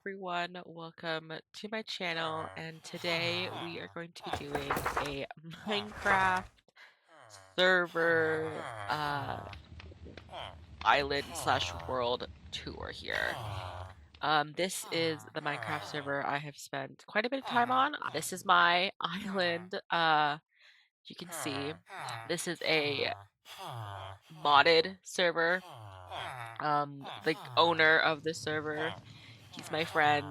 everyone, welcome to my channel, and today we are going to be doing a Minecraft server island slash world tour here. This is the Minecraft server I have spent quite a bit of time on. This is my island. You can see this is a modded server. The owner of the server, he's my friend.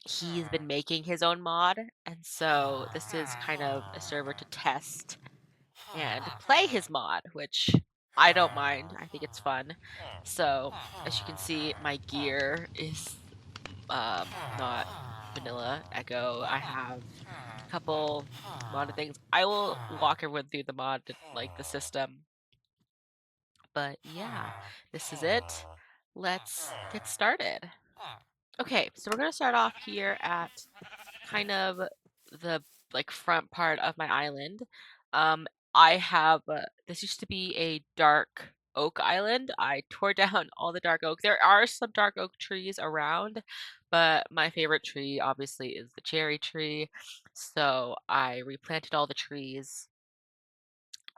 He's been making his own mod, and so this is kind of a server to test and play his mod, which I don't mind. I think it's fun. So, as you can see, my gear is not vanilla echo. I have a couple modded things. I will walk everyone through the mod, like the system. But yeah, this is it. Let's get started. Okay, so we're gonna start off here at kind of the like front part of my island. Um, I have this used to be a dark oak island. I tore down all the dark oak. There are some dark oak trees around, but my favorite tree obviously is the cherry tree. So I replanted all the trees.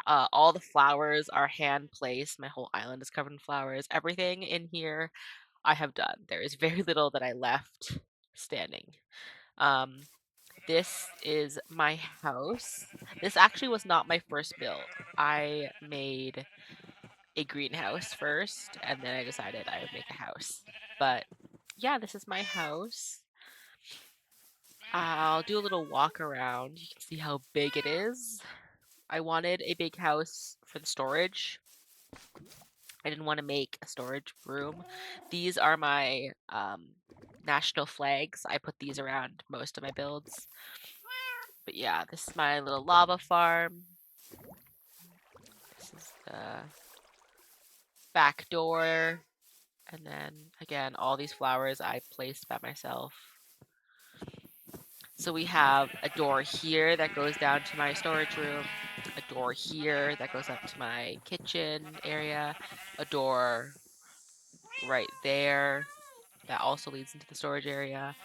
All the flowers are hand placed. My whole island is covered in flowers. Everything in here I have done. There is very little that I left standing. Um, this is my house. This actually was not my first build. I made a greenhouse first, and then I decided I would make a house. But yeah, this is my house. I'll do a little walk around. You can see how big it is. I wanted a big house for the storage. I didn't want to make a storage room. These are my national flags. I put these around most of my builds. But yeah, this is my little lava farm. This is the back door. And then again, all these flowers I placed by myself. So we have a door here that goes down to my storage room, a door here that goes up to my kitchen area, a door right there that also leads into the storage area,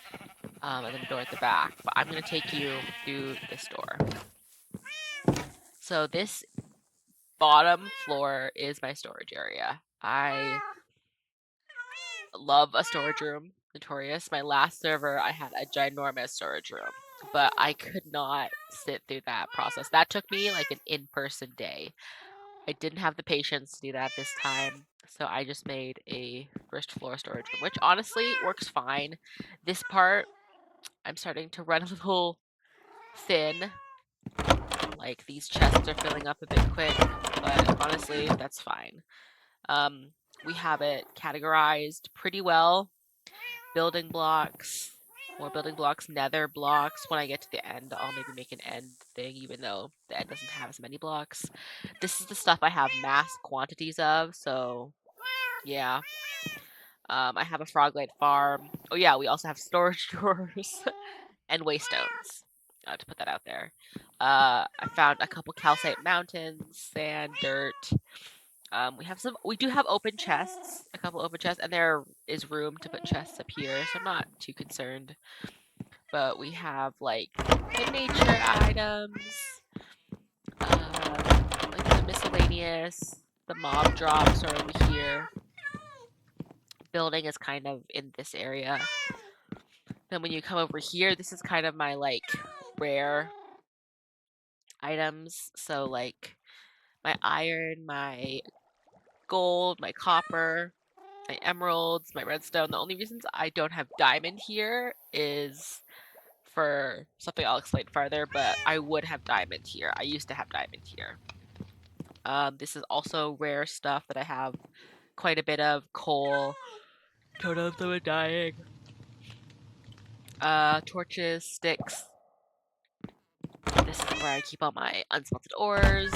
and then a door at the back. But I'm going to take you through this door. So this bottom floor is my storage area. I love a storage room, notorious. My last server, I had a ginormous storage room, but I could not sit through that process. That took me like an in-person day. I didn't have the patience to do that this time, so I just made a first floor storage room, which honestly works fine. This part, I'm starting to run a little thin. Like these chests are filling up a bit quick, but honestly, that's fine. We have it categorized pretty well. Building blocks, more building blocks, nether blocks. When I get to the end, I'll maybe make an end thing, even though the end doesn't have as many blocks. This is the stuff I have mass quantities of, so yeah. I have a froglet farm. Oh yeah, we also have storage drawers and waystones. To put that out there. I found a couple calcite mountains, sand, dirt. We do have open chests, a couple open chests, and there is room to put chests up here, so I'm not too concerned. But we have like the nature items, like the miscellaneous, the mob drops are over here. Building is kind of in this area. Then when you come over here, this is kind of my like rare items. So like my iron, my gold, my copper, my emeralds, my redstone. The only reasons I don't have diamond here is for something I'll explain further, but I would have diamond here. I used to have diamond here. This is also rare stuff that I have quite a bit of. Coal. Totems of dying. Torches, sticks. This is where I keep all my unsmelted ores.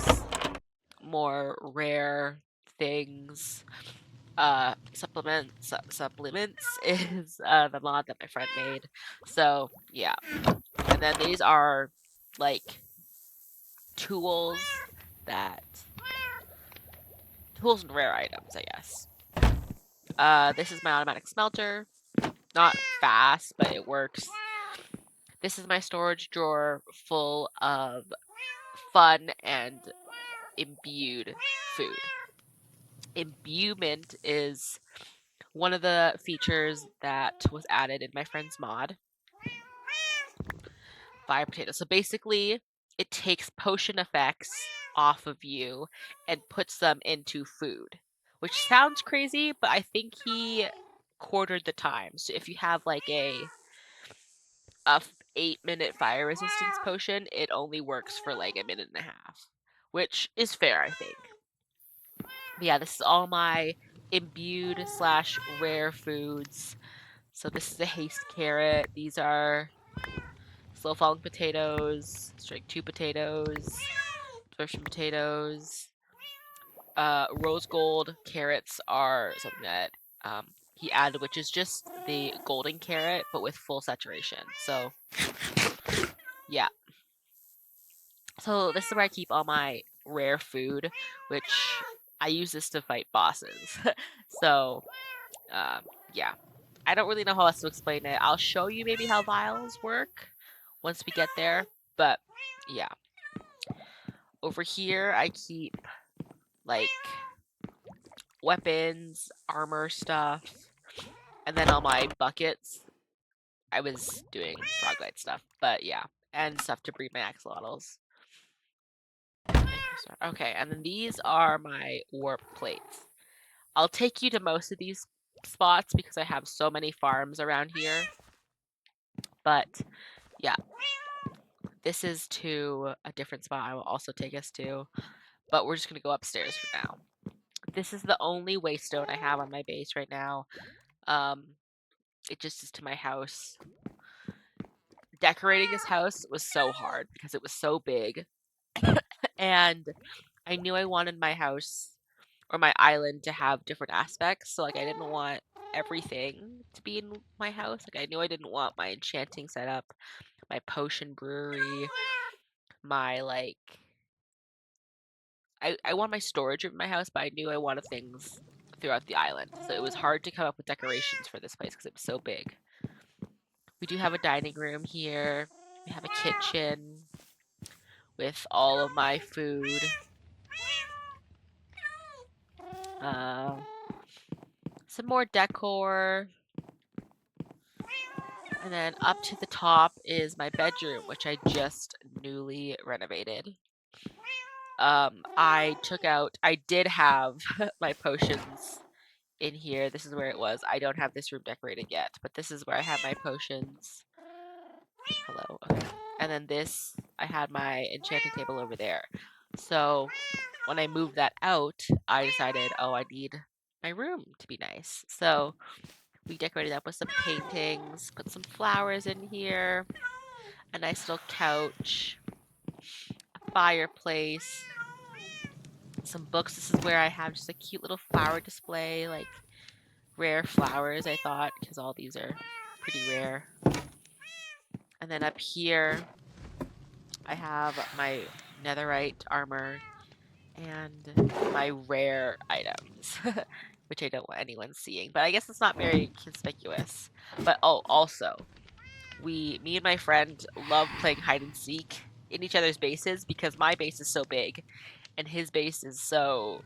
More rare things. Supplements is the mod that my friend made. So yeah. And then these are like tools and rare items, I guess. This is my automatic smelter. not fast, but it works. This is my storage drawer full of fun and imbued food. Imbuement is one of the features that was added in my friend's mod. Fire potato. So basically, it takes potion effects off of you and puts them into food, which sounds crazy, but I think he quartered the time. So if you have like a 8-minute fire resistance potion, it only works for like a minute and a half, which is fair, I think. But yeah, this is all my imbued slash rare foods. So this is a haste carrot. These are slow falling potatoes, strike 2 potatoes, absorption potatoes. Rose gold carrots are something that he added, which is just the golden carrot, but with full saturation. So yeah. So this is where I keep all my rare food, which I use this to fight bosses. So yeah. I don't really know how else to explain it. I'll show you maybe how vials work once we get there. But yeah. Over here I keep like weapons, armor stuff, and then all my buckets. I was doing froglight stuff, but yeah. And stuff to breed my axolotls. Okay, and then these are my warp plates. I'll take you to most of these spots because I have so many farms around here. But yeah, this is to a different spot I will also take us to. But we're just going to go upstairs for now. This is the only waystone I have on my base right now. It just is to my house. Decorating this house was so hard because it was so big. And I knew I wanted my house or my island to have different aspects. So like I didn't want everything to be in my house. Like I knew I didn't want my enchanting setup, my potion brewery, my like I want my storage room in my house, but I knew I wanted things throughout the island. So it was hard to come up with decorations for this place because it was so big. We do have a dining room here. We have a kitchen with all of my food. Some more decor. And then up to the top is my bedroom, which I just newly renovated. I did have my potions in here. This is where it was. I don't have this room decorated yet, but this is where I have my potions. Hello. Okay. And then this, I had my enchanting table over there. So when I moved that out, I decided, oh, I need my room to be nice. So we decorated up with some paintings, put some flowers in here, a nice little couch, a fireplace, some books. This is where I have just a cute little flower display, like rare flowers, I thought, because all these are pretty rare. And then up here, I have my netherite armor and my rare items, which I don't want anyone seeing. But I guess it's not very conspicuous. But oh, also, me and my friend love playing hide and seek in each other's bases because my base is so big and his base is so...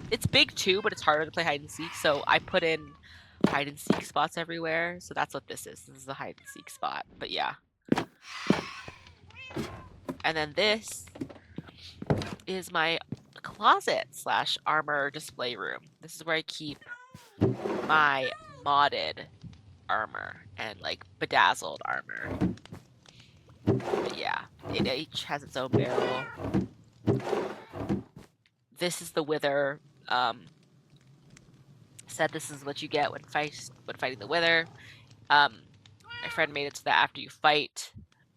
It's big too, but it's harder to play hide and seek, so I put in hide and seek spots everywhere. So that's what this is. This is the hide and seek spot. But yeah. And then this is my closet slash armor display room. This is where I keep my modded armor and like bedazzled armor. But yeah, it each has its own barrel. This is the wither. Said this is what you get when fighting the wither. My friend made it so that after you fight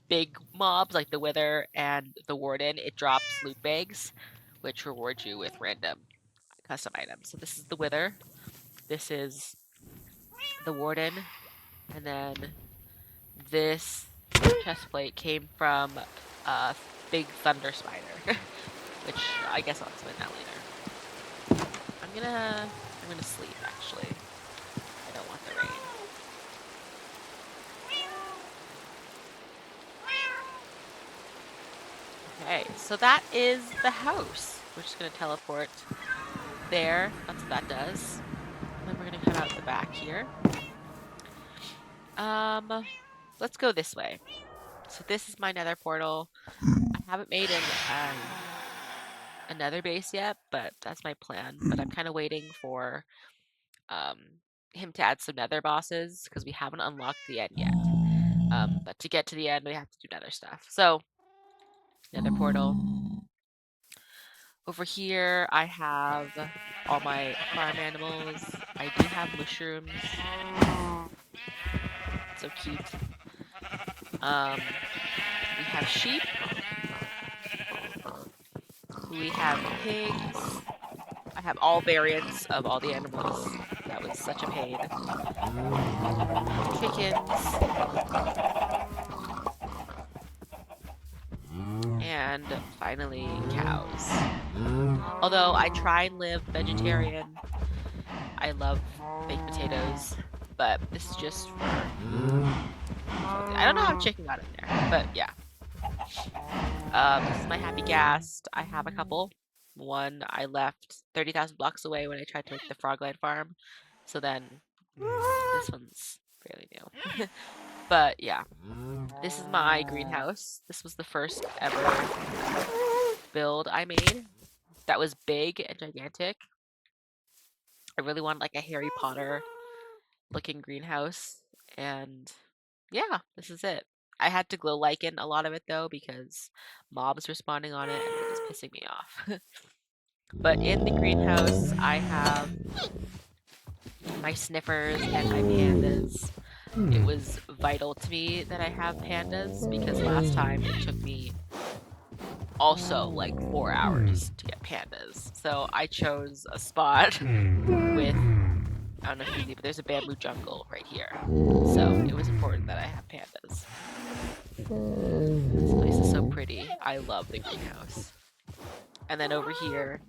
big mobs like the wither and the warden, it drops loot bags, which reward you with random custom items. So this is the wither. This is the warden, and then this chest plate came from a big thunder spider, which I guess I'll explain that later. I'm gonna sleep actually. I don't want the rain. Okay, so that is the house. We're just gonna teleport there. That's what that does. And then we're gonna come out the back here. Let's go this way. So this is my nether portal. I haven't made another base yet, but that's my plan. But I'm kind of waiting for um, him to add some nether bosses because we haven't unlocked the end yet. But to get to the end, we have to do nether stuff. So, nether portal. Over here, I have all my farm animals. I do have mushrooms. So cute. We have sheep. We have pigs. I have all variants of all the animals. That was such a pain. Chickens. And finally, cows. Although I try and live vegetarian, I love baked potatoes, but this is just for. I don't know how chicken got in there, but yeah. This is my happy ghast. I have a couple. One I left 30,000 blocks away when I tried to make the frogland farm. So then this one's fairly new. But yeah, this is my greenhouse. This was the first ever build I made that was big and gigantic. I really wanted like a Harry Potter looking greenhouse. And yeah, this is it. I had to glow lichen a lot of it though because mobs were spawning on it and it was pissing me off. But in the greenhouse, I have my sniffers and my pandas. It was vital to me that I have pandas because last time it took me also like 4 hours to get pandas. So I chose a spot with, I don't know if you see, but there's a bamboo jungle right here. So it was important that I have pandas. This place is so pretty. I love the greenhouse. And then over here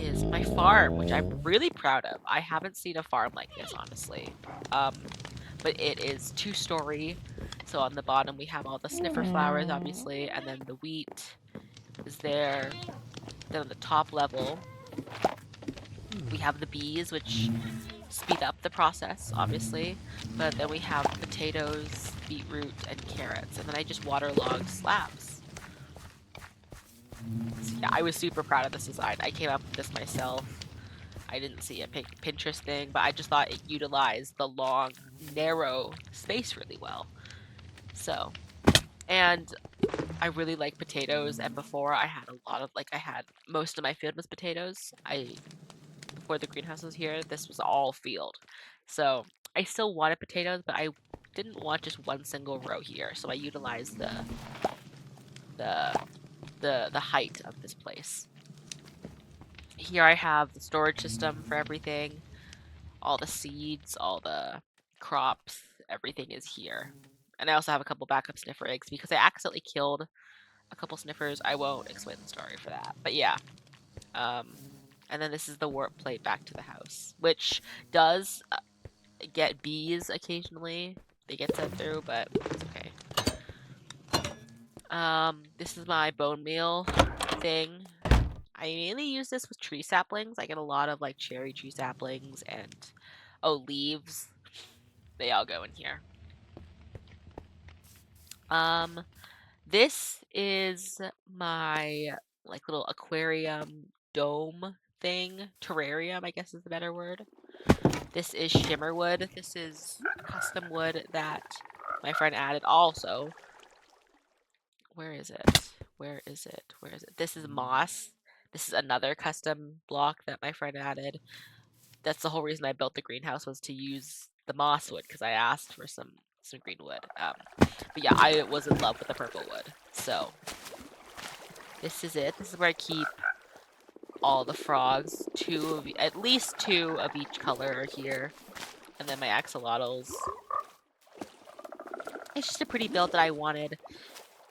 is my farm, which I'm really proud of. I haven't seen a farm like this, honestly. But it is 2-story. So on the bottom we have all the sniffer flowers, obviously, and then the wheat is there. Then on the top level, we have the bees, which speed up the process, obviously. But then we have potatoes, beetroot, and carrots. And then I just waterlog slabs. So yeah, I was super proud of this design. I came up with this myself. I didn't see a Pinterest thing, but I just thought it utilized the long, narrow space really well. So, and I really like potatoes, and before I had a lot of, I had, most of my field was potatoes. Before the greenhouse was here, this was all field. So, I still wanted potatoes, but I didn't want just one single row here, so I utilized the height of this place. Here I have the storage system for everything. All the seeds, all the crops, everything is here. And I also have a couple backup sniffer eggs because I accidentally killed a couple sniffers. I won't explain the story for that. But yeah. And then this is the warp plate back to the house, which does get bees occasionally. They get sent through, but it's okay. This is my bone meal thing. I mainly use this with tree saplings. I get a lot of like cherry tree saplings and leaves. They all go in here. This is my like little aquarium dome thing. Terrarium, I guess is the better word. This is shimmer wood. This is custom wood that my friend added also. Where is it? Where is it? Where is it? This is moss. This is another custom block that my friend added. That's the whole reason I built the greenhouse, was to use the moss wood because I asked for some green wood. But yeah, I was in love with the purple wood. So this is it. This is where I keep all the frogs. At least 2 of each color are here. And then my axolotls. It's just a pretty build that I wanted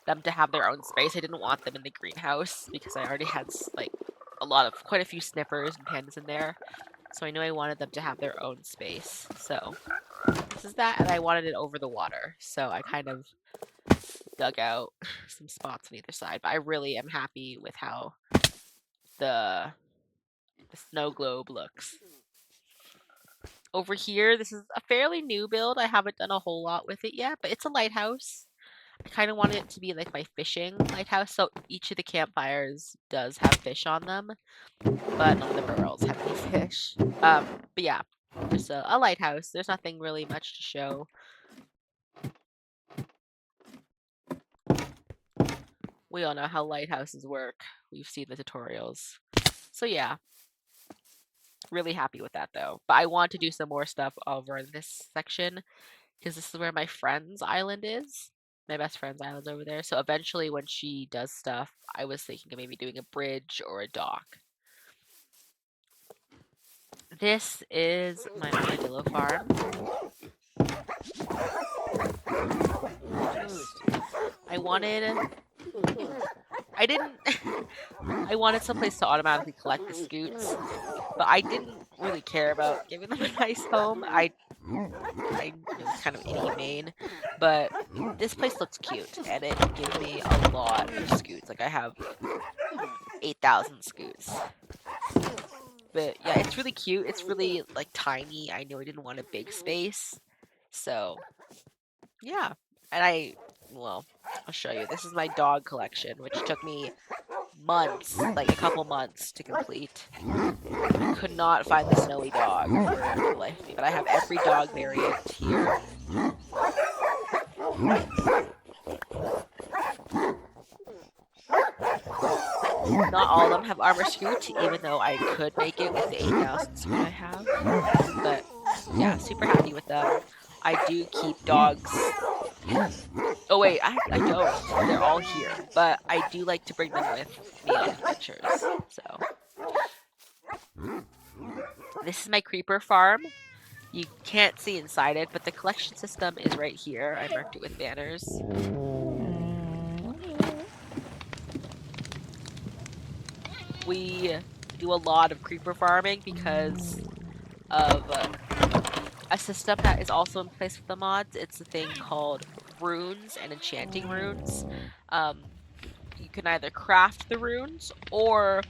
them to have their own space. I didn't want them in the greenhouse because I already had like quite a few sniffers and pandas in there. So I knew I wanted them to have their own space. So this is that, and I wanted it over the water. So I kind of dug out some spots on either side, but I really am happy with how the the snow globe looks. Over here, this is a fairly new build. I haven't done a whole lot with it yet, but it's a lighthouse. I kind of wanted it to be like my fishing lighthouse, so each of the campfires does have fish on them, but none of the barrels have any fish. But yeah, just a lighthouse. There's nothing really much to show. We all know how lighthouses work. We've seen the tutorials. So yeah, really happy with that though. But I want to do some more stuff over in this section because this is where my friend's island is. My best friend's island's over there. So eventually when she does stuff, I was thinking of maybe doing a bridge or a dock. This is my armadillo farm. I wanted I didn't I wanted someplace to automatically collect the scoots, but I didn't really care about giving them a nice home. It was kind of inhumane, but this place looks cute and it gives me a lot of scoots. Like I have 8,000 scoots. But yeah, it's really cute. It's really like tiny. I knew I didn't want a big space. So yeah. And well, I'll show you. This is my dog collection, which took me months, like a couple months to complete. I could not find the snowy dog for the life of me, but I have every dog variant here. Not all of them have armor scoot, even though I could make it with the 8,000 scoot I have. But yeah, super happy with them. I do keep dogs. Oh wait, I don't. They're all here. But I do like to bring them with me on adventures. So this is my creeper farm. You can't see inside it, but the collection system is right here. I marked it with banners. We do a lot of creeper farming because of a system that is also in place with the mods. It's a thing called runes and enchanting runes. You can either craft the runes or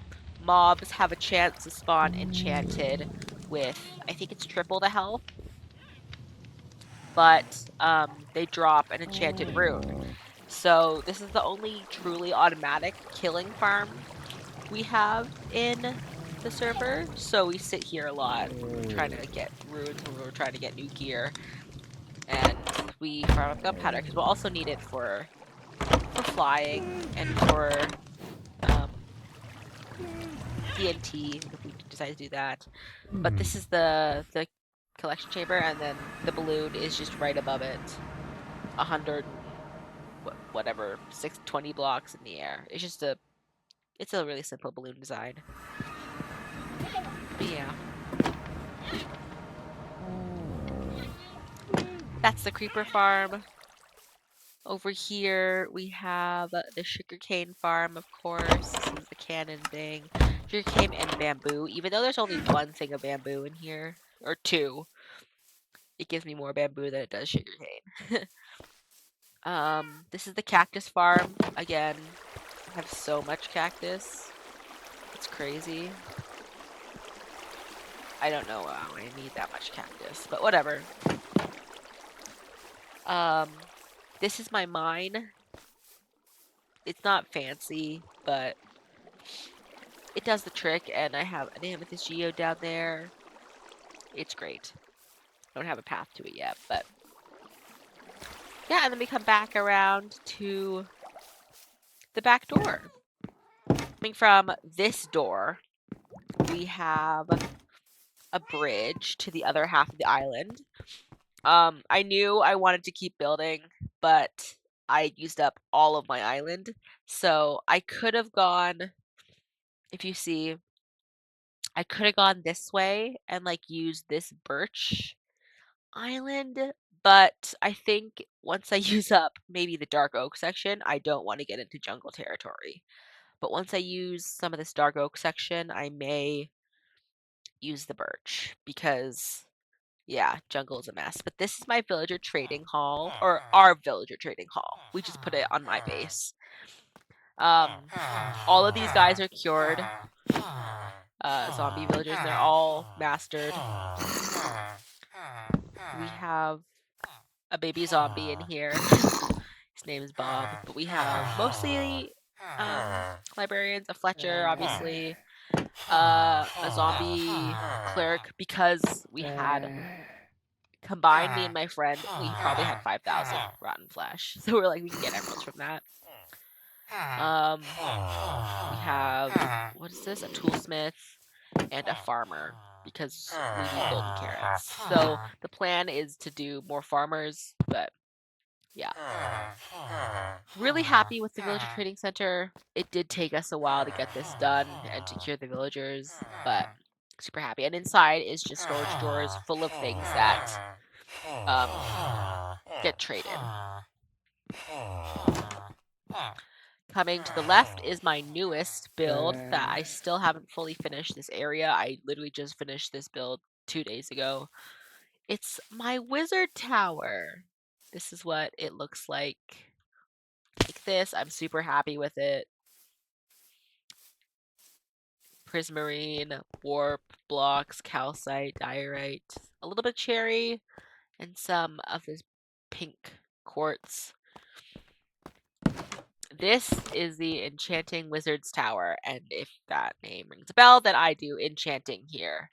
mobs have a chance to spawn enchanted with, I think it's triple the health, but they drop an enchanted rune. So this is the only truly automatic killing farm we have in the server. So we sit here a lot trying to get runes when we're trying to get new gear. And we farm up gunpowder because we'll also need it for flying and for TNT if we decide to do that. But this is the collection chamber, and then the balloon is just right above it, 100 whatever 620 blocks in the air. It's a really simple balloon design. But yeah. That's the creeper farm. Over here we have the sugarcane farm, of course. This is the cannon thing. Sugarcane and bamboo. Even though there's only one thing of bamboo in here, or two, it gives me more bamboo than it does sugarcane. This is the cactus farm. Again, I have so much cactus. It's crazy. I don't know how I need that much cactus, but whatever. This is my mine. It's not fancy, but it does the trick, and I have an amethyst geode down there. It's great. I don't have a path to it yet, but yeah, and then we come back around to the back door. Coming from this door, we have a bridge to the other half of the island. I knew I wanted to keep building, but I used up all of my island, so I could have gone, if you see, I could have gone this way and like used this birch island, but I think once I use up maybe the dark oak section, I don't want to get into jungle territory. But once I use some of this dark oak section, I may use the birch because Yeah, jungle is a mess. But this is my villager trading hall, or our villager trading hall. We just put it on my base. All of these guys are cured. Zombie villagers, and they're all mastered. We have a baby zombie in here. His name is Bob. But we have mostly librarians, a Fletcher, obviously, a zombie cleric, because we had combined, me and my friend, we probably had 5,000 rotten flesh. So we're like, we can get emeralds from that. We have, what is this? A toolsmith and a farmer, because we need golden carrots. So the plan is to do more farmers, but yeah. Really happy with the villager trading center. It did take us a while to get this done and to cure the villagers, but super happy. And inside is just storage drawers full of things that get traded. Coming to the left is my newest build that I still haven't fully finished this area. I literally just finished this build 2 days ago. It's my wizard tower. This is what it looks like this. I'm super happy with it. Prismarine, warp, blocks, calcite, diorite, a little bit cherry, and some of this pink quartz. This is the Enchanting Wizard's Tower, and if that name rings a bell, then I do enchanting here.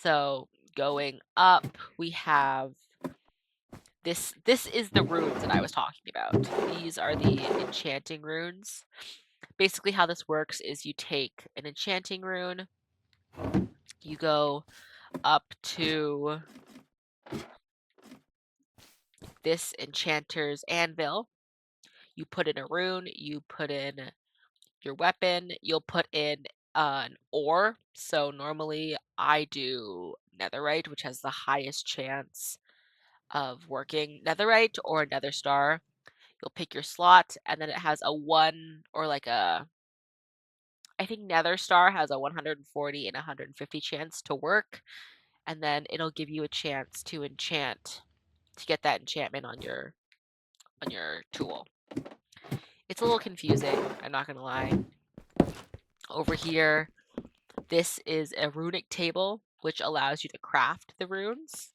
So going up, we have this. This is the runes that I was talking about. These are the enchanting runes. Basically, how this works is you take an enchanting rune, you go up to this enchanter's anvil, you put in a rune, you put in your weapon, you'll put in an ore. So normally I do netherite, which has the highest chance of working netherite or nether star. You'll pick your slot, and then it has a 1 or like a, I think nether star has a 140 and 150 chance to work, and then it'll give you a chance to enchant, to get that enchantment on your tool. It's a little confusing, I'm not gonna lie. Over here, this is a runic table, which allows you to craft the runes.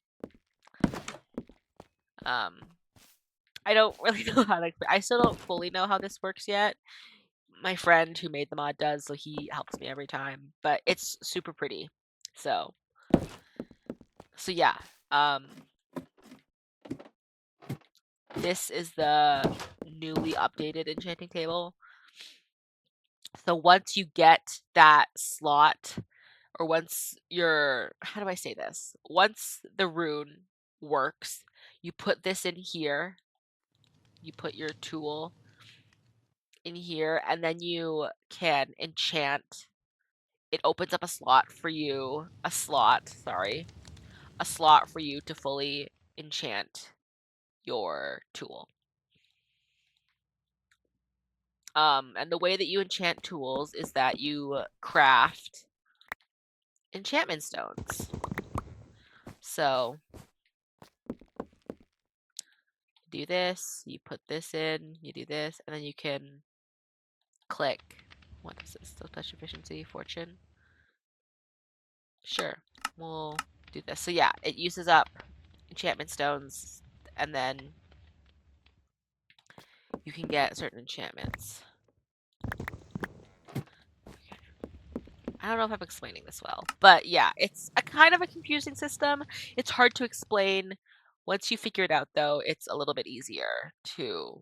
I don't really know how to, I still don't fully know how this works yet. My friend who made the mod does, so he helps me every time, but it's super pretty. So yeah, this is the newly updated enchanting table. So once you get that slot, or once you're, how do I say this? Once the rune works, you put this in here, you put your tool in here, and then you can enchant. It opens up a slot for you, a slot for you to fully enchant your tool. And the way that you enchant tools is that you craft enchantment stones. So do this, you put this in, you do this, and then you can click. What is this? Special efficiency, fortune. Sure, we'll do this. So yeah, it uses up enchantment stones, and then you can get certain enchantments. I don't know if I'm explaining this well, but yeah, it's a kind of a confusing system. It's hard to explain. Once you figure it out, though, it's a little bit easier to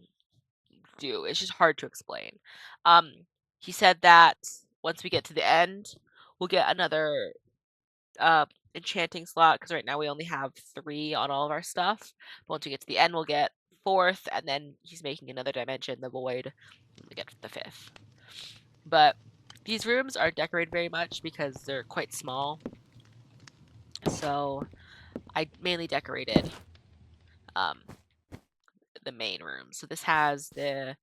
do. It's just hard to explain. He said that once we get to the end, we'll get another enchanting slot, because right now we only have 3 on all of our stuff. But once we get to the end, we'll get 4th, and then he's making another dimension, the void, and we get the 5th. But these rooms aren't decorated very much because they're quite small. So I mainly decorated the main room. So this has the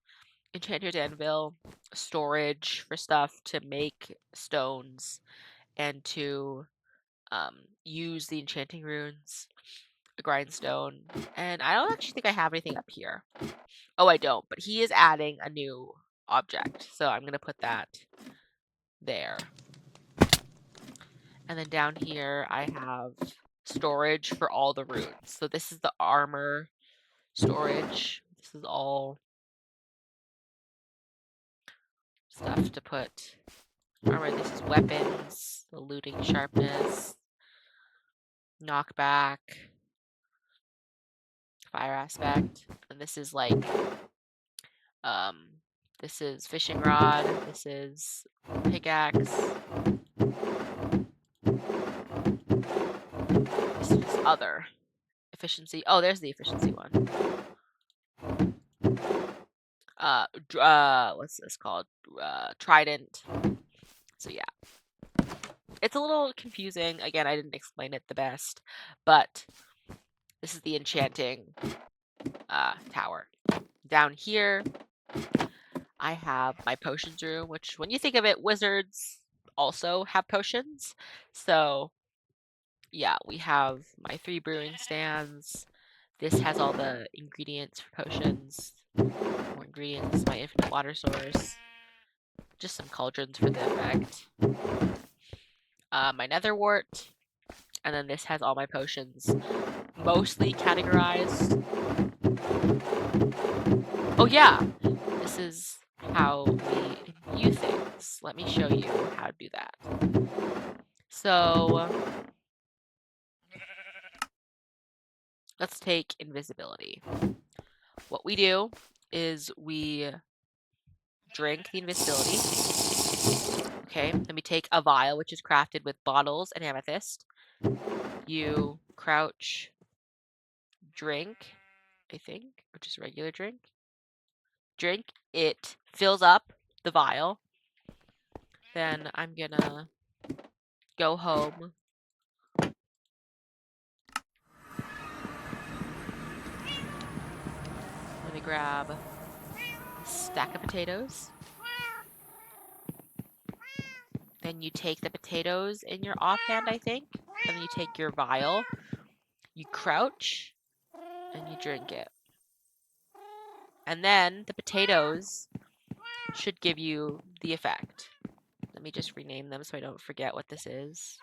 enchanter's anvil, storage for stuff to make stones and to use the enchanting runes, a grindstone, and I don't actually think I have anything up here. Oh, I don't, but he is adding a new object, so I'm gonna put that there. And then down here I have storage for all the runes. So this is the armor storage. This is all stuff to put armor. This is weapons, the looting sharpness, knockback, fire aspect, and this is like this is fishing rod, this is pickaxe, this is other efficiency. Oh, there's the efficiency one. What's this called? Trident. So yeah, it's a little confusing. Again, I didn't explain it the best, but this is the enchanting tower. Down here, I have my potions room, which when you think of it, wizards also have potions. So yeah, we have my 3 brewing stands. This has all the ingredients for potions. More ingredients. This is my infinite water source. Just some cauldrons for the effect. My nether wart. And then this has all my potions. Mostly categorized. Oh yeah! This is how we imbue things. Let me show you how to do that. So let's take invisibility. What we do is we drink the invisibility. Okay, then we take a vial, which is crafted with bottles and amethyst. You crouch, drink, I think, or just regular drink. Drink, it fills up the vial. Then I'm gonna go home. Let me grab a stack of potatoes. Then you take the potatoes in your offhand, I think. And then you take your vial, you crouch, and you drink it. And then the potatoes should give you the effect. Let me just rename them so I don't forget what this is.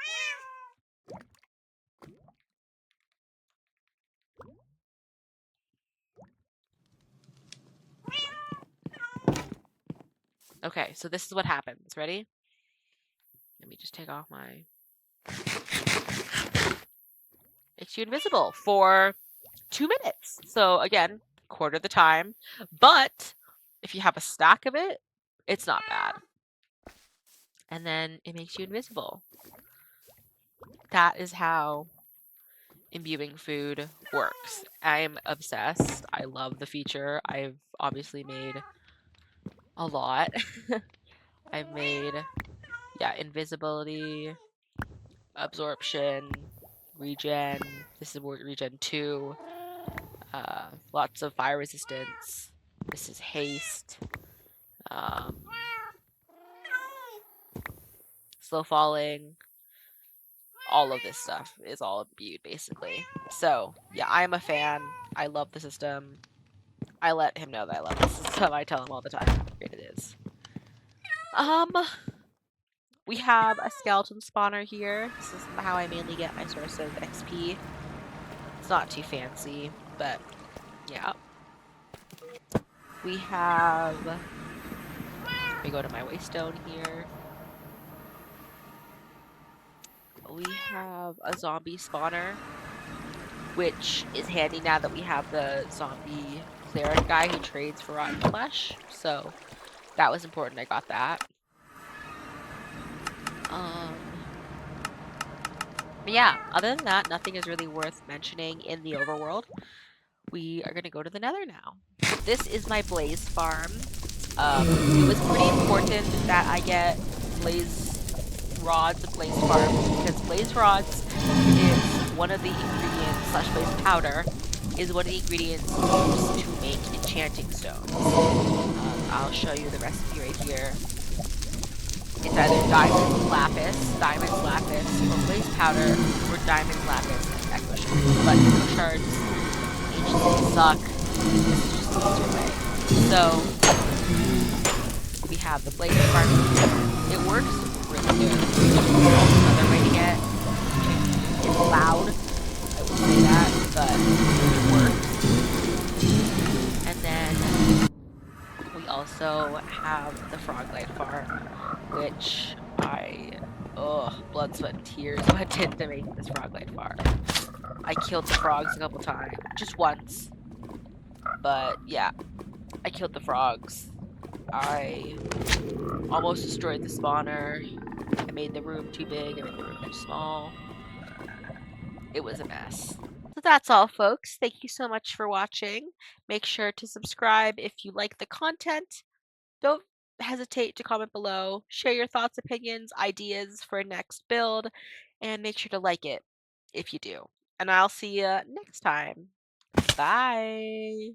Okay, so this is what happens. Ready? Let me just take off my... Makes you invisible for 2 minutes. So again, quarter the time. But if you have a stack of it, it's not bad. And then it makes you invisible. That is how imbuing food works. I'm obsessed. I love the feature. I've obviously made a lot. I've made, yeah, invisibility, absorption, regen. This is regen 2. Lots of fire resistance. This is haste. Slow falling. All of this stuff is all imbued, basically. So, yeah, I'm a fan. I love the system. I let him know that I love the system. I tell him all the time how great it is. We have a skeleton spawner here. This is how I mainly get my source of XP. It's not too fancy, but yeah. We have... Let me go to my waystone here. We have a zombie spawner, which is handy now that we have the zombie cleric guy who trades for rotten flesh. So that was important. I got that. But yeah, other than that, nothing is really worth mentioning in the overworld. We are going to go to the nether now. This is my blaze farm. It was pretty important that I get blaze rods and blaze farms because blaze rods is one of the ingredients, slash blaze powder, is one of the ingredients used to make enchanting stones. I'll show you the recipe right here. It's either diamonds, lapis, or blaze powder, or diamonds, lapis, and echo shards. But echo shards, ancients, they suck. This is just the easier way. So we have the blaze spark. It works really good. There's also another way to get enchanted. It's loud, I will say that, but it works. And then we also have the Froglight farm, which blood, sweat, and tears went into making this Froglight farm. I killed the frogs a couple times, just once, but yeah, I killed the frogs. I almost destroyed the spawner. I made the room too big, I made the room too small. It was a mess. So that's all, folks. Thank you so much for watching. Make sure to subscribe if you like the content. Don't hesitate to comment below. Share your thoughts, opinions, ideas for a next build, and make sure to like it if you do. And I'll see you next time. Bye.